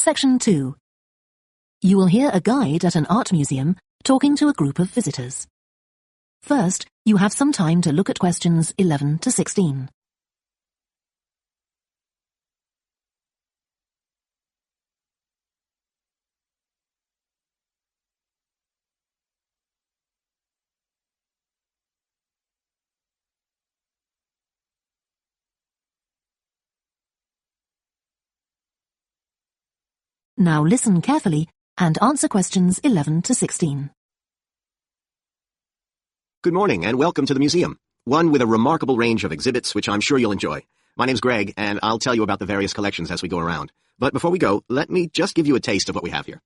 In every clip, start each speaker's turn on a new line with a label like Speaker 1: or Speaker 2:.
Speaker 1: Section 2. You will hear a guide at an art museum talking to a group of visitors. First, you have some time to look at questions 11 to 16. Now listen carefully and answer questions 11 to 16.
Speaker 2: Good morning and welcome to the museum, one with a remarkable range of exhibits which I'm sure you'll enjoy. My name's Greg and I'll tell you about the various collections as we go around. But before we go, let me just give you a taste of what we have here.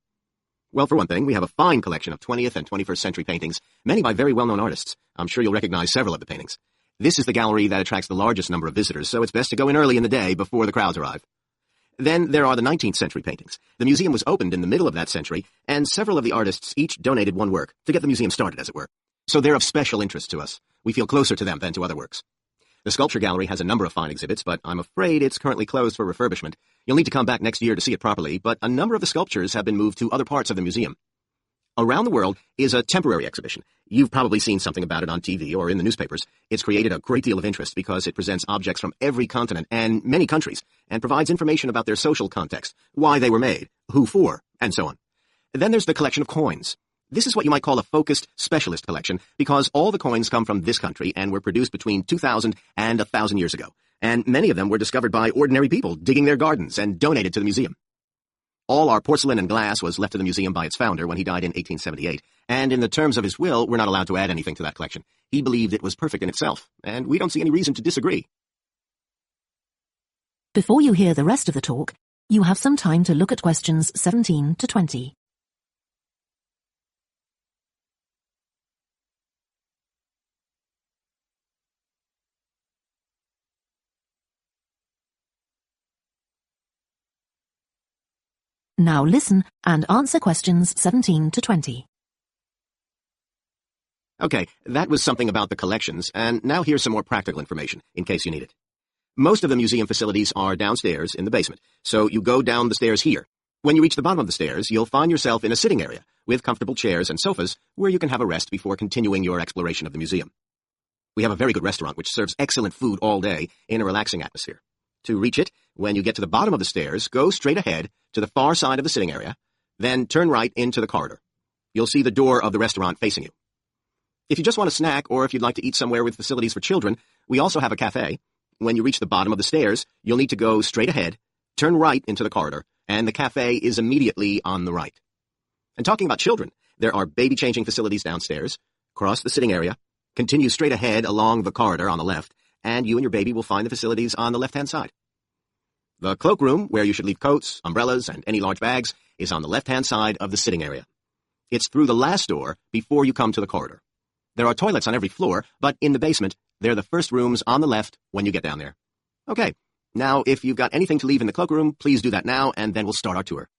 Speaker 2: Well, for one thing, we have a fine collection of 20th and 21st century paintings, many by very well-known artists. I'm sure you'll recognize several of the paintings. This is the gallery that attracts the largest number of visitors, so it's best to go in early in the day before the crowds arrive. Then there are the 19th century paintings. The museum was opened in the middle of that century, and several of the artists each donated one work to get the museum started, as it were. So they're of special interest to us. We feel closer to them than to other works. The sculpture gallery has a number of fine exhibits, but I'm afraid it's currently closed for refurbishment. You'll need to come back next year to see it properly, but a number of the sculptures have been moved to other parts of the museum. Around the World is a temporary exhibition. You've probably seen something about it on TV or in the newspapers. It's created a great deal of interest because it presents objects from every continent and many countries and provides information about their social context, why they were made, who for, and so on. Then there's the collection of coins. This is what you might call a focused specialist collection because all the coins come from this country and were produced between 2,000 and 1,000 years ago, and many of them were discovered by ordinary people digging their gardens and donated to the museum. All our porcelain and glass was left to the museum by its founder when he died in 1878, and in the terms of his will, we're not allowed to add anything to that collection. He believed it was perfect in itself, and we don't see any reason to disagree.
Speaker 1: Before you hear the rest of the talk, you have some time to look at questions 17 to 20. Now listen and answer questions 17 to 20.
Speaker 2: Okay, that was something about the collections, and now here's some more practical information, in case you need it. Most of the museum facilities are downstairs in the basement, so you go down the stairs here. When you reach the bottom of the stairs, you'll find yourself in a sitting area, with comfortable chairs and sofas, where you can have a rest before continuing your exploration of the museum. We have a very good restaurant which serves excellent food all day in a relaxing atmosphere. To reach it, when you get to the bottom of the stairs, go straight ahead to the far side of the sitting area, then turn right into the corridor. You'll see the door of the restaurant facing you. If you just want a snack or if you'd like to eat somewhere with facilities for children, we also have a cafe. When you reach the bottom of the stairs, you'll need to go straight ahead, turn right into the corridor, and the cafe is immediately on the right. And talking about children, there are baby-changing facilities downstairs. Cross the sitting area, continue straight ahead along the corridor on the left, and you and your baby will find the facilities on the left-hand side. The cloakroom, where you should leave coats, umbrellas, and any large bags, is on the left-hand side of the sitting area. It's through the last door before you come to the corridor. There are toilets on every floor, but in the basement, they're the first rooms on the left when you get down there. Okay, now if you've got anything to leave in the cloakroom, please do that now, and then we'll start our tour.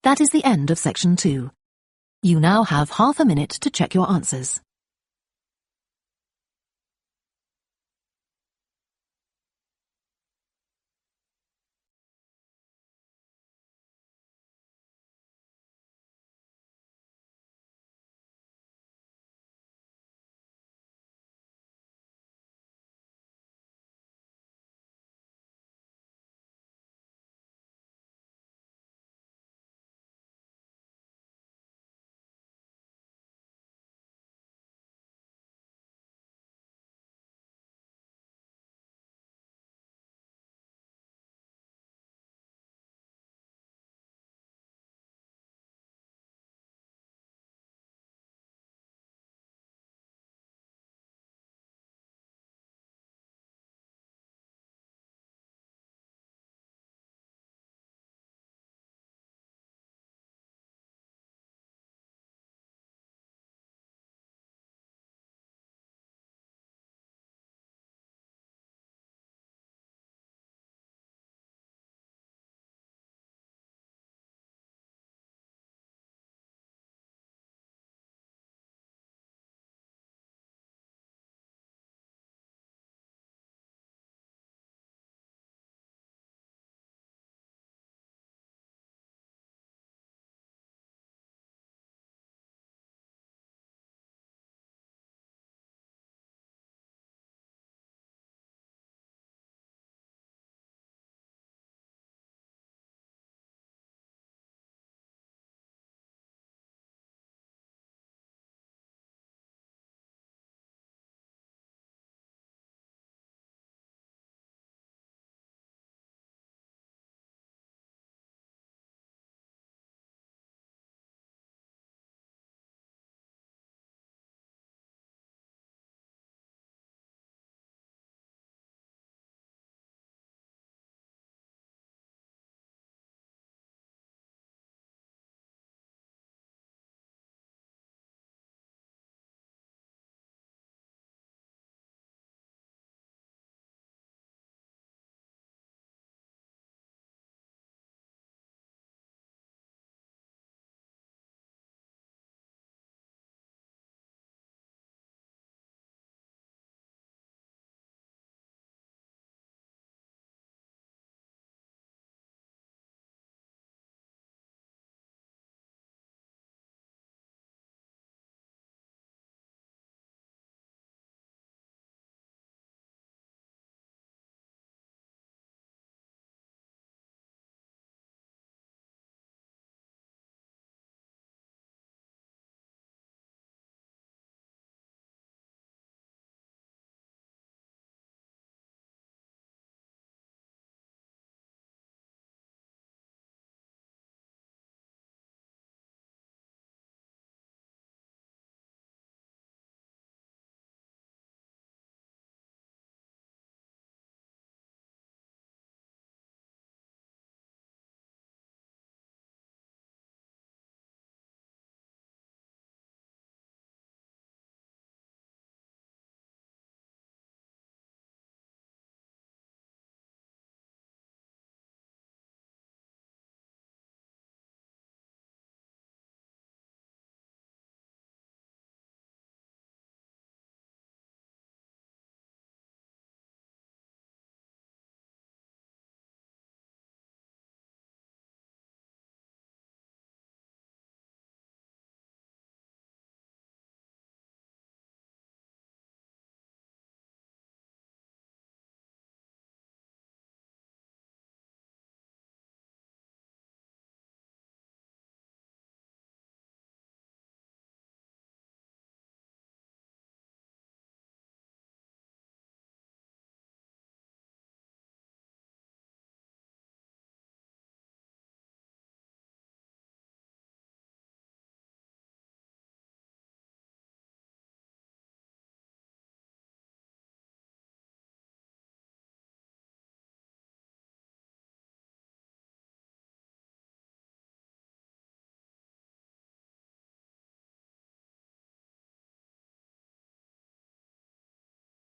Speaker 1: That is the end of Section 2. You now have half a minute to check your answers.